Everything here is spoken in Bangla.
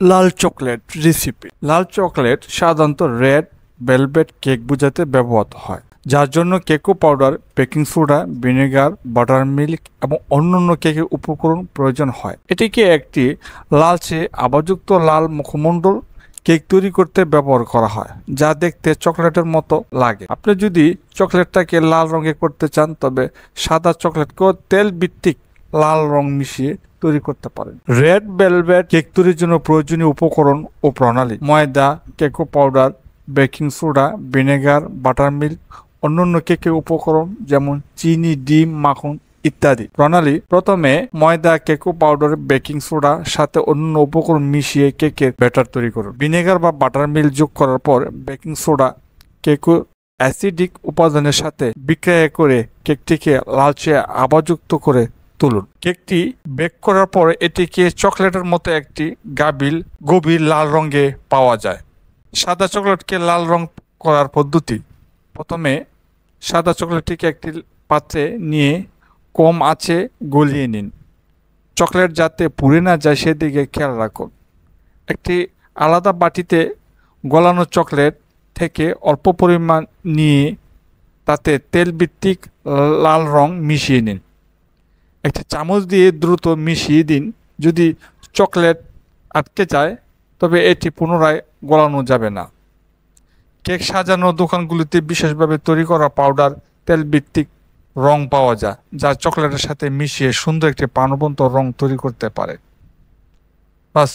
লাল চকলেট রেসিপি। লাল চকলেট সাধারণত রেড ভেলভেট কেক বোঝাতে ব্যবহৃত হয়, যার জন্য cocoa powder, baking soda, vinegar, buttermilk এবং অন্যান্য কেকের উপকরণ প্রয়োজন হয়। এটিকে একটি লালচে আভাযুক্ত লাল মুখমণ্ডল কেক তৈরি করতে ব্যবহার করা হয়, যা দেখতে চকলেটের মতো লাগে। আপনি যদি চকলেটটাকে লাল রঙে করতে চান, তবে সাদা চকলেটকেও তেল ভিত্তিক লাল রং মিশিয়ে তৈরি করতে পারেন। রেড ভেলভেট কেক তৈরির জন্য প্রয়োজনীয় উপকরণ ও প্রণালী: ময়দা, cocoa powder, baking soda, vinegar, buttermilk, অন্যান্য কেকের উপকরণ যেমন চিনি, ডিম, মাখন ইত্যাদি। প্রণালী: প্রথমে ময়দা, কোকো পাউডার, বেকিং সোডা সাথে অন্য উপকরণ মিশিয়ে কেকের ব্যাটার তৈরি করুন। ভিনেগার বা বাটারমিল্ক যোগ করার পর বেকিং সোডা, কোকো অ্যাসিডিক উপাদানের সাথে বিক্রিয়া করে কেকটিকে লালচে আভাযুক্ত করে তুলুন। কেকটি বেক করার পর এটিকে চকলেটের মতো একটি গভীর লাল রঙে পাওয়া যায়। সাদা চকলেটকে লাল রং করার পদ্ধতি: প্রথমে সাদা চকলেটটিকে একটি পাত্রে নিয়ে কম আঁচে গলিয়ে নিন। চকলেট যাতে পুড়ে না যায় সেদিকে খেয়াল রাখুন। একটি আলাদা বাটিতে গলানো চকলেট থেকে অল্প পরিমাণ নিয়ে তাতে তেল ভিত্তিক লাল রং মিশিয়ে নিন। একটি চামচ দিয়ে দ্রুত মিশিয়ে দিন। যদি চকলেট আটকে যায় তবে এটি পুনরায় গলানো যাবে না। কেক সাজানোর দোকানগুলিতে বিশেষভাবে তৈরি করা পাউডার তেল ভিত্তিক রং পাওয়া যায়, যা চকলেটের সাথে মিশিয়ে সুন্দর একটি প্রাণবন্ত রং তৈরি করতে পারে। বাস